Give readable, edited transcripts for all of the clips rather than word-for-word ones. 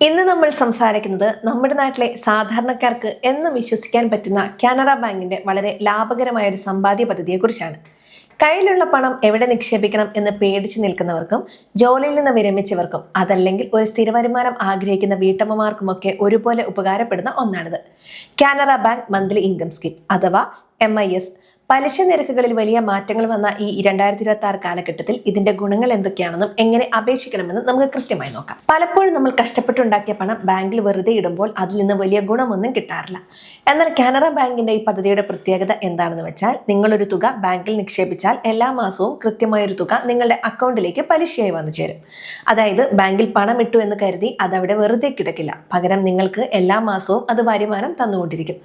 ഇന്ന് നമ്മൾ സംസാരിക്കുന്നത് നമ്മുടെ നാട്ടിലെ സാധാരണക്കാർക്ക് എന്നും വിശ്വസിക്കാൻ പറ്റുന്ന കാനറ ബാങ്കിന്റെ വളരെ ലാഭകരമായ ഒരു സമ്പാദ്യ പദ്ധതിയെക്കുറിച്ചാണ്. കയ്യിലുള്ള പണം എവിടെ നിക്ഷേപിക്കണം എന്ന് പേടിച്ചു നിൽക്കുന്നവർക്കും ജോലിയിൽ നിന്ന് വിരമിച്ചവർക്കും അതല്ലെങ്കിൽ ഒരു സ്ഥിര വരുമാനം ആഗ്രഹിക്കുന്ന വീട്ടമ്മമാർക്കുമൊക്കെ ഒരുപോലെ ഉപകാരപ്പെടുന്ന ഒന്നാണിത്. Canara bank monthly income scheme അഥവാ MIS. പലിശ നിരക്കുകളിൽ വലിയ മാറ്റങ്ങൾ വന്ന ഈ 2026 കാലഘട്ടത്തിൽ ഇതിന്റെ ഗുണങ്ങൾ എന്തൊക്കെയാണെന്നും എങ്ങനെ അപേക്ഷിക്കണമെന്നും നമുക്ക് കൃത്യമായി നോക്കാം. പലപ്പോഴും നമ്മൾ കഷ്ടപ്പെട്ടുണ്ടാക്കിയ പണം ബാങ്കിൽ വെറുതെ ഇടുമ്പോൾ അതിൽ നിന്ന് വലിയ ഗുണമൊന്നും കിട്ടാറില്ല. എന്നാൽ കാനറ ബാങ്കിന്റെ ഈ പദ്ധതിയുടെ പ്രത്യേകത എന്താണെന്ന് വെച്ചാൽ, നിങ്ങളൊരു തുക ബാങ്കിൽ നിക്ഷേപിച്ചാൽ എല്ലാ മാസവും കൃത്യമായൊരു തുക നിങ്ങളുടെ അക്കൗണ്ടിലേക്ക് പലിശയായി വന്നു ചേരും. അതായത് ബാങ്കിൽ പണം ഇട്ടു എന്ന് കരുതി അതവിടെ വെറുതെ കിടക്കില്ല. പകരം നിങ്ങൾക്ക് എല്ലാ മാസവും അത് വരുമാനം തന്നുകൊണ്ടിരിക്കും.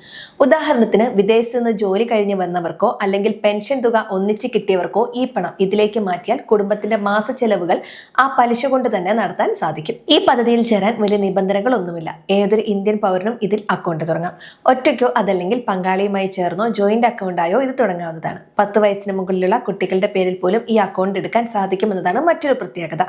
ഉദാഹരണത്തിന്, വിദേശത്ത് നിന്ന് ജോലി കഴിഞ്ഞ് വന്നവർക്കോ അല്ലെങ്കിൽ പെൻഷൻ തുക ഒന്നിച്ച് കിട്ടിയവർക്കോ ഈ പണം ഇതിലേക്ക് മാറ്റിയാൽ കുടുംബത്തിന്റെ മാസ ചെലവുകൾ ആ പലിശ കൊണ്ട് തന്നെ നടത്താൻ സാധിക്കും. ഈ പദ്ധതിയിൽ ചേരാൻ വലിയ നിബന്ധനകളൊന്നുമില്ല. ഏതൊരു ഇന്ത്യൻ പൗരനും ഇതിൽ അക്കൗണ്ട് തുടങ്ങാം. ഒറ്റയ്ക്കോ അതല്ലെങ്കിൽ പങ്കാളിയുമായി ചേർന്നോ ജോയിന്റ് അക്കൗണ്ടായോ ഇത് തുടങ്ങാവുന്നതാണ്. 10 വയസ്സിന് മുകളിലുള്ള കുട്ടികളുടെ പേരിൽ പോലും ഈ അക്കൗണ്ട് എടുക്കാൻ സാധിക്കുമെന്നതാണ് മറ്റൊരു പ്രത്യേകത.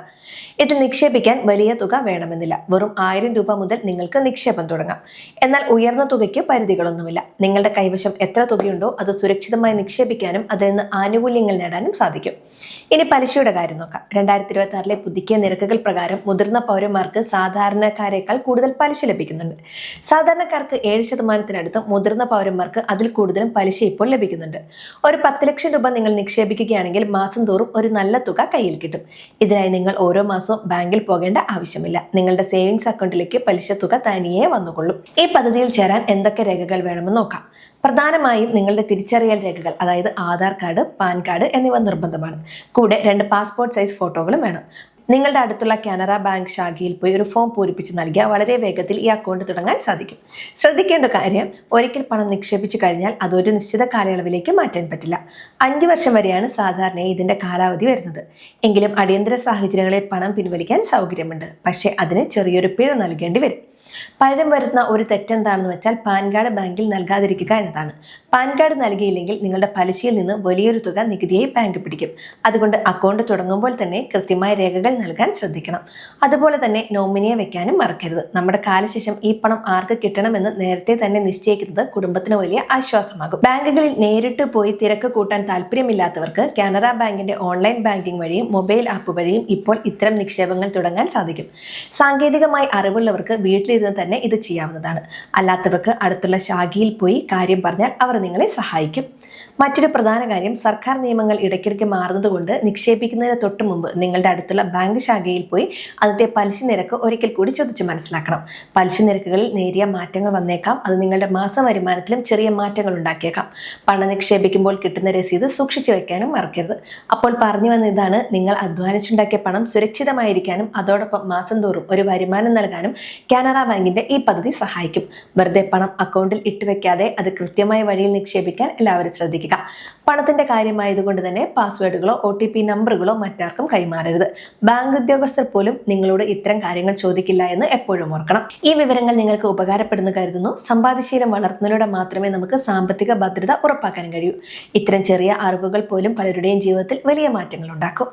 ഇതിൽ നിക്ഷേപിക്കാൻ വലിയ തുക വേണമെന്നില്ല. വെറും 1000 രൂപ മുതൽ നിങ്ങൾക്ക് നിക്ഷേപം തുടങ്ങാം. എന്നാൽ ഉയർന്ന തുകയ്ക്ക് പരിധികളൊന്നുമില്ല. നിങ്ങളുടെ കൈവശം എത്ര തുകയുണ്ടോ അത് സുരക്ഷിതമായി നിക്ഷേപിക്കാനും അതിൽ നിന്ന് ആനുകൂല്യങ്ങൾ നേടാനും സാധിക്കും. ഇനി പലിശയുടെ കാര്യം നോക്കാം. 2026 പുതുക്കിയ നിരക്കുകൾ പ്രകാരം മുതിർന്ന പൗരന്മാർക്ക് സാധാരണക്കാരേക്കാൾ കൂടുതൽ പലിശ ലഭിക്കുന്നുണ്ട്. സാധാരണക്കാർക്ക് 7% മുതിർന്ന പൗരന്മാർക്ക് അതിൽ കൂടുതലും പലിശ ഇപ്പോൾ ലഭിക്കുന്നുണ്ട്. ഒരു 10 ലക്ഷം രൂപ നിങ്ങൾ നിക്ഷേപിക്കുകയാണെങ്കിൽ മാസം തോറും ഒരു നല്ല തുക കയ്യിൽ കിട്ടും. ഇതിനായി നിങ്ങൾ ഓരോ മാസവും ബാങ്കിൽ പോകേണ്ട ആവശ്യമില്ല. നിങ്ങളുടെ സേവിങ്സ് അക്കൗണ്ടിലേക്ക് പലിശ തുക തനിയെ വന്നുകൊള്ളും. ഈ പദ്ധതിയിൽ ചേരാൻ എന്തൊക്കെ രേഖകൾ വേണമെന്ന് നോക്കാം. പ്രധാനമായും നിങ്ങളുടെ തിരിച്ചറിയൽ രേഖകൾ, അതായത് ആധാർ കാർഡ്, പാൻ കാർഡ് എന്നിവ നിർബന്ധമാണ്. കൂടെ 2 പാസ്പോർട്ട് സൈസ് ഫോട്ടോകളും വേണം. നിങ്ങളുടെ അടുത്തുള്ള കാനറ ബാങ്ക് ശാഖയിൽ പോയി ഒരു ഫോം പൂരിപ്പിച്ച് നൽകിയാൽ വളരെ വേഗത്തിൽ ഈ അക്കൗണ്ട് തുടങ്ങാൻ സാധിക്കും. ശ്രദ്ധിക്കേണ്ട കാര്യം, ഒരിക്കൽ പണം നിക്ഷേപിച്ചു കഴിഞ്ഞാൽ അതൊരു നിശ്ചിത കാലയളവിലേക്ക് മാറ്റാൻ പറ്റില്ല. 5 വർഷം വരെയാണ് സാധാരണയായി ഇതിന്റെ കാലാവധി വരുന്നത്. എങ്കിലും അടിയന്തര സാഹചര്യങ്ങളിൽ പണം പിൻവലിക്കാൻ സൗകര്യമുണ്ട്. പക്ഷേ അതിന് ചെറിയൊരു പിഴ നൽകേണ്ടി വരും. പലരും വരുന്ന ഒരു തെറ്റെന്താണെന്ന് വെച്ചാൽ പാൻ കാർഡ് ബാങ്കിൽ നൽകാതിരിക്കുക എന്നതാണ്. പാൻ കാർഡ് നൽകിയില്ലെങ്കിൽ നിങ്ങളുടെ പലിശയിൽ നിന്ന് വലിയൊരു തുക നികുതിയായി ബാങ്ക് പിടിക്കും. അതുകൊണ്ട് അക്കൗണ്ട് തുടങ്ങുമ്പോൾ തന്നെ കൃത്യമായ രേഖകൾ നൽകാൻ ശ്രദ്ധിക്കണം. അതുപോലെ തന്നെ നോമിനിയെ വെക്കാനും മറക്കരുത്. നമ്മുടെ കാലശേഷം ഈ പണം ആർക്ക് കിട്ടണമെന്ന് നേരത്തെ തന്നെ നിശ്ചയിക്കുന്നത് കുടുംബത്തിന് വലിയ ആശ്വാസമാകും. ബാങ്കുകളിൽ നേരിട്ട് പോയി തിരക്ക് കൂട്ടാൻ താല്പര്യമില്ലാത്തവർക്ക് കാനറ ബാങ്കിന്റെ ഓൺലൈൻ ബാങ്കിംഗ് വഴിയും മൊബൈൽ ആപ്പ് വഴിയും ഇപ്പോൾ ഇത്തരം നിക്ഷേപങ്ങൾ തുടങ്ങാൻ സാധിക്കും. സാങ്കേതികമായി അറിവുള്ളവർക്ക് വീട്ടിലിരുന്ന് തന്നെ ഇത് ചെയ്യാവുന്നതാണ്. അല്ലാത്തവർക്ക് അടുത്തുള്ള ശാഖയിൽ പോയി കാര്യം പറഞ്ഞാൽ അവർ നിങ്ങളെ സഹായിക്കും. മറ്റൊരു പ്രധാന കാര്യം, സർക്കാർ നിയമങ്ങൾ ഇടയ്ക്കിടയ്ക്ക് മാറുന്നതുകൊണ്ട് നിക്ഷേപിക്കുന്നതിന് തൊട്ട് മുമ്പ് നിങ്ങളുടെ അടുത്തുള്ള ബാങ്ക് ശാഖയിൽ പോയി അതിന്റെ പലിശ നിരക്ക് ഒരിക്കൽ കൂടി ചോദിച്ച് മനസ്സിലാക്കണം. പലിശ നിരക്കുകളിൽ നേരിയ മാറ്റങ്ങൾ വന്നേക്കാം. അത് നിങ്ങളുടെ മാസ വരുമാനത്തിലും ചെറിയ മാറ്റങ്ങൾ ഉണ്ടാക്കിയേക്കാം. പണം നിക്ഷേപിക്കുമ്പോൾ കിട്ടുന്ന രസീത് സൂക്ഷിച്ചു വെക്കാനും മറക്കരുത്. അപ്പോൾ പറഞ്ഞു വന്ന ഇതാണ്, നിങ്ങൾ അധ്വാനിച്ചുണ്ടാക്കിയ പണം സുരക്ഷിതമായിരിക്കാനും അതോടൊപ്പം മാസം തോറും ഒരു വരുമാനം നൽകാനും കാനറ ബാങ്കിന്റെ ഈ പദ്ധതി സഹായിക്കും. വെറുതെ പണം അക്കൗണ്ടിൽ ഇട്ടുവെക്കാതെ അത് കൃത്യമായ വഴിയിൽ നിക്ഷേപിക്കാൻ എല്ലാവരും ശ്രദ്ധിക്കുക. പണത്തിന്റെ കാര്യമായതുകൊണ്ട് തന്നെ പാസ്വേഡുകളോ OTP നമ്പറുകളോ മറ്റാർക്കും കൈമാറരുത്. ബാങ്ക് ഉദ്യോഗസ്ഥർ പോലും നിങ്ങളോട് ഇത്തരം കാര്യങ്ങൾ ചോദിക്കില്ല എന്ന് എപ്പോഴും ഓർക്കണം. ഈ വിവരങ്ങൾ നിങ്ങൾക്ക് ഉപകാരപ്പെടുന്നു കരുതുന്നു. സമ്പാദ്യശീലം വളർത്തുന്നതിലൂടെ മാത്രമേ നമുക്ക് സാമ്പത്തിക ഭദ്രത ഉറപ്പാക്കാൻ കഴിയൂ. ഇത്തരം ചെറിയ അറിവുകൾ പോലും പലരുടെയും ജീവിതത്തിൽ വലിയ മാറ്റങ്ങൾ ഉണ്ടാക്കും.